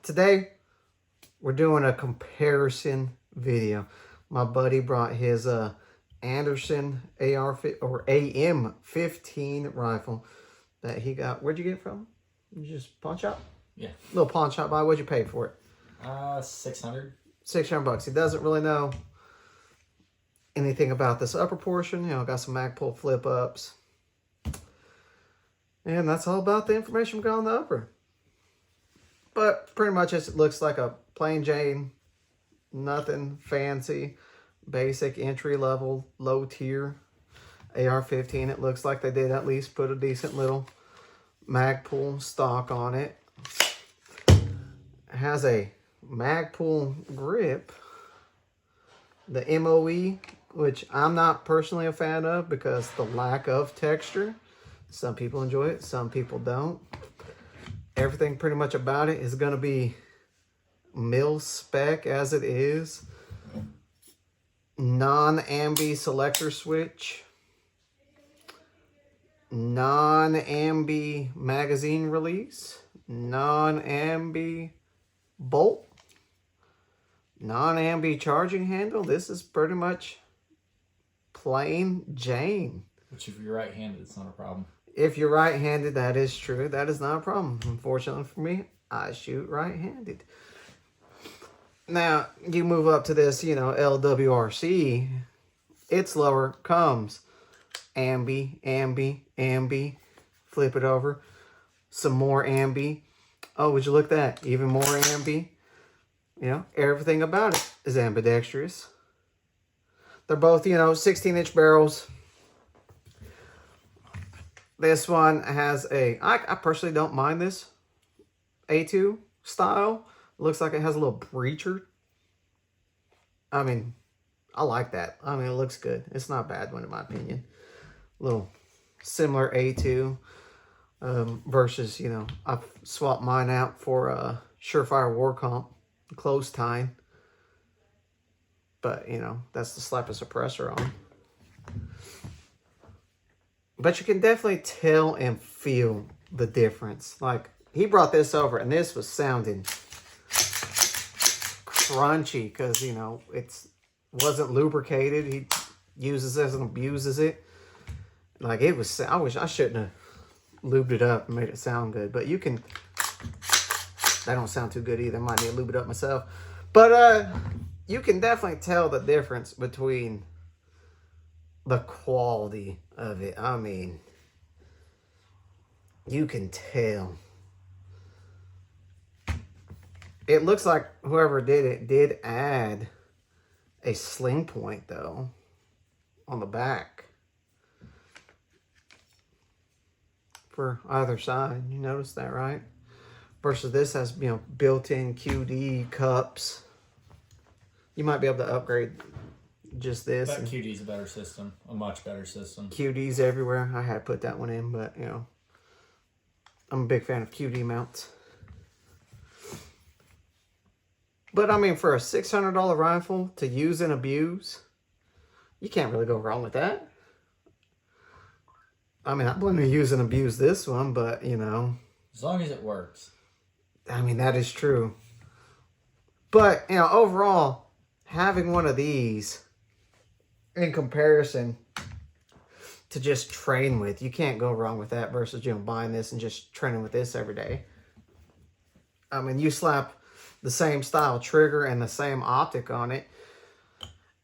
Today, we're doing a comparison video. My buddy brought his Anderson AM-15 rifle that he got. Where'd you get it from? You just pawn shop? Yeah. Little pawn shop buy. What'd you pay for it? 600. $600. He doesn't really know anything about this upper portion. Got some mag pull flip ups. And that's all about the information we got on the upper. But pretty much it looks like a plain Jane, nothing fancy, basic entry level, low tier AR-15. It looks like they did at least put a decent little mag pull stock on it. It has a mag pull grip, the MOE, which I'm not personally a fan of because the lack of texture. Some people enjoy it, some people don't. Everything pretty much about it is going to be mil spec as it is. Non-ambi selector switch. Non-ambi magazine release. Non-ambi bolt. Non-ambi charging handle. This is pretty much plain Jane. Which if you're right-handed, it's not a problem. If you're right-handed, that is true. That is not a problem. Unfortunately for me, I shoot right-handed. Now, you move up to this, Lwrci. Its lower comes ambi, ambi, ambi. Flip it over. Some more ambi. Oh, would you look at that? Even more ambi. Everything about it is ambidextrous. They're both, 16-inch barrels. This one has I personally don't mind this A2 style. Looks like it has a little breacher. I mean, I like that. I mean, it looks good. It's not a bad one in my opinion. A little similar A2 versus, I've swapped mine out for a Surefire War Comp close time. But, that's to slap a suppressor on. But you can definitely tell and feel the difference. Like, he brought this over, and this was sounding crunchy because, it wasn't lubricated. He uses this and abuses it. Like, it was, I shouldn't have lubed it up and made it sound good. But you can, that don't sound too good either. I might need to lube it up myself. But you can definitely tell the difference between the quality of it. I mean, you can tell. It looks like whoever did it did add a sling point, though, on the back for either side. You notice that, right? Versus this has, built-in QD cups. You might be able to upgrade just this. That QD's a better system, a much better system. QD's everywhere. I had put that one in, but I'm a big fan of QD mounts. But I mean, for a $600 rifle to use and abuse, you can't really go wrong with that. I mean, I'm going to use and abuse this one, but as long as it works. I mean, that is true. But overall, having one of these in comparison to just train with, you can't go wrong with that versus buying this and just training with this every day. I mean, you slap the same style trigger and the same optic on it,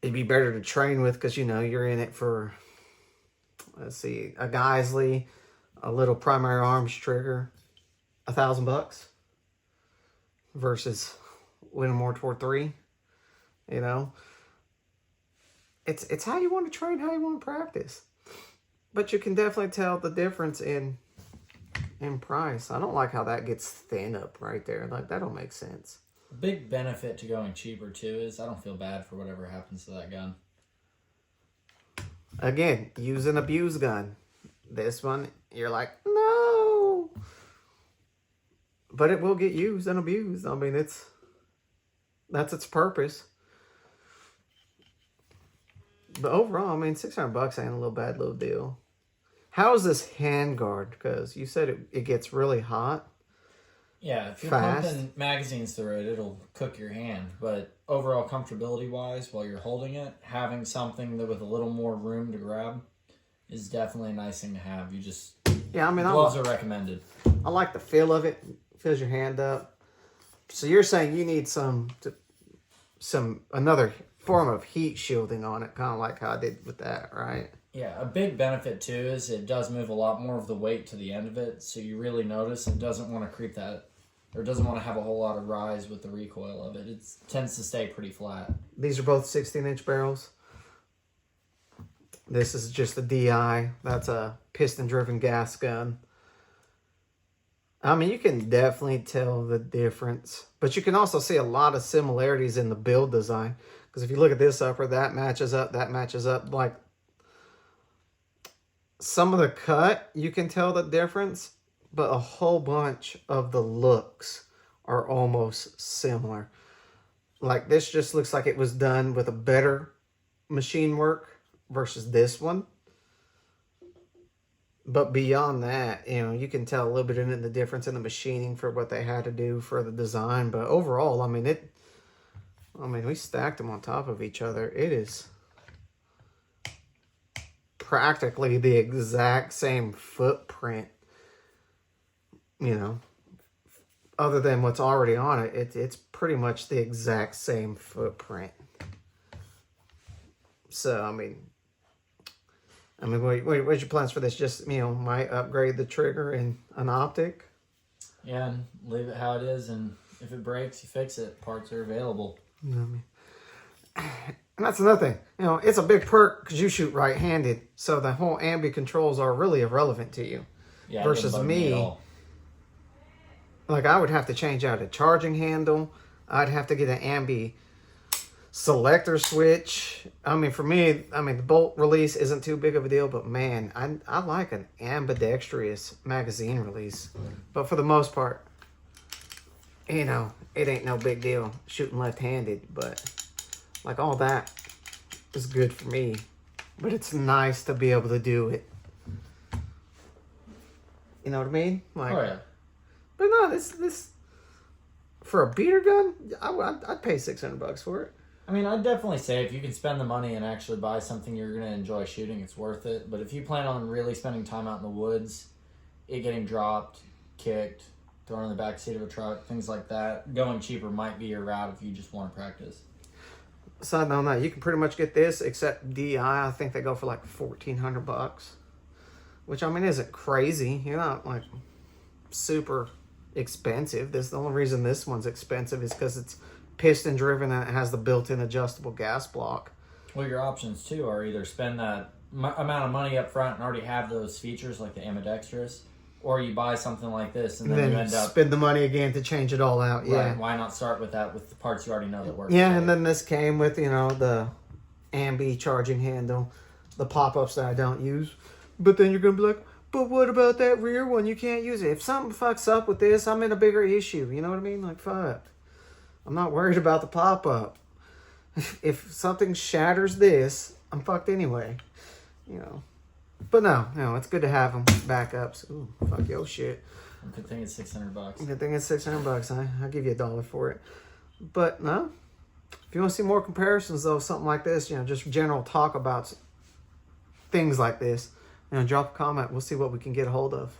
it'd be better to train with because you're in it for, let's see, a Geisley, a little primary arms trigger, $1,000 versus winning more toward $3. It's how you want to train, how you want to practice. But you can definitely tell the difference in price. I don't like how that gets thin up right there. Like, that don't make sense. A big benefit to going cheaper, too, is I don't feel bad for whatever happens to that gun. Again, use an abuse gun. This one, you're like, no. But it will get used and abused. I mean, that's its purpose. But overall, I mean, $600 ain't a little bad little deal. How is this handguard? Because you said it gets really hot. Yeah, if you're fast. pumping magazines through it, it'll cook your hand. But overall comfortability-wise, while you're holding it, having something that with a little more room to grab is definitely a nice thing to have. You just Yeah, I mean, gloves are recommended. I like the feel of it. Fills your hand up. So you're saying you need another form of heat shielding on it, kind of like how I did with that, right? Yeah, a big benefit too is it does move a lot more of the weight to the end of it, so you really notice it doesn't want to creep that, or doesn't want to have a whole lot of rise with the recoil of it. It tends to stay pretty flat. These are both 16-inch barrels. This is just a DI. That's a piston-driven gas gun. I mean, you can definitely tell the difference, but you can also see a lot of similarities in the build design. Because if you look at this upper, that matches up, that matches up. Like, some of the cut, you can tell the difference, but a whole bunch of the looks are almost similar. Like, this just looks like it was done with a better machine work versus this one. But beyond that, you know, you can tell a little bit in the difference in the machining for what they had to do for the design. But overall, I mean, we stacked them on top of each other. It is practically the exact same footprint, you know, other than what's already on it. It's pretty much the exact same footprint. So, I mean, what's your plans for this? Just, you know, might upgrade the trigger and an optic? Yeah, and leave it how it is, and if it breaks, you fix it. Parts are available. You know what I mean? And that's another thing. You know, it's a big perk because you shoot right-handed, so the whole ambi controls are really irrelevant to you. Yeah, versus me, like, I would have to change out a charging handle. I'd have to get an ambi selector switch. I mean, for me, I mean, the bolt release isn't too big of a deal, but man, I like an ambidextrous magazine release. But for the most part, you know, it ain't no big deal shooting left-handed, but like all that is good for me. But it's nice to be able to do it. You know what I mean? Like, oh yeah. But no, this for a beater gun, I'd pay $600 for it. I mean, I'd definitely say if you can spend the money and actually buy something you're going to enjoy shooting, it's worth it. But if you plan on really spending time out in the woods, it getting dropped, kicked, thrown in the back seat of a truck, things like that, going cheaper might be your route if you just want to practice. Side note on that, you can pretty much get this, except DI. I think they go for like $1,400, which, I mean, isn't crazy. You're not like super expensive. The only reason this one's expensive is because it's piston driven and it has the built-in adjustable gas block. Well, your options too are either spend that amount of money up front and already have those features like the ambidextrous, or you buy something like this and then you end up spend the money again to change it all out. Yeah. Right, why not start with that with the parts you already know that work? Yeah, and then this came with, you know, the ambi charging handle, the pop-ups that I don't use. But then you're gonna be like, but what about that rear one? You can't use it. If something fucks up with this, I'm in a bigger issue. You know what I mean? Like, fuck. I'm not worried about the pop-up. If something shatters this, I'm fucked anyway. You know. But no, it's good to have them. Backups. Ooh, fuck your shit. Good thing it's $600. Good thing it's $600. I'll give you $1 for it. But no. If you want to see more comparisons, though, something like this, you know, just general talk about things like this, you know, drop a comment. We'll see what we can get a hold of.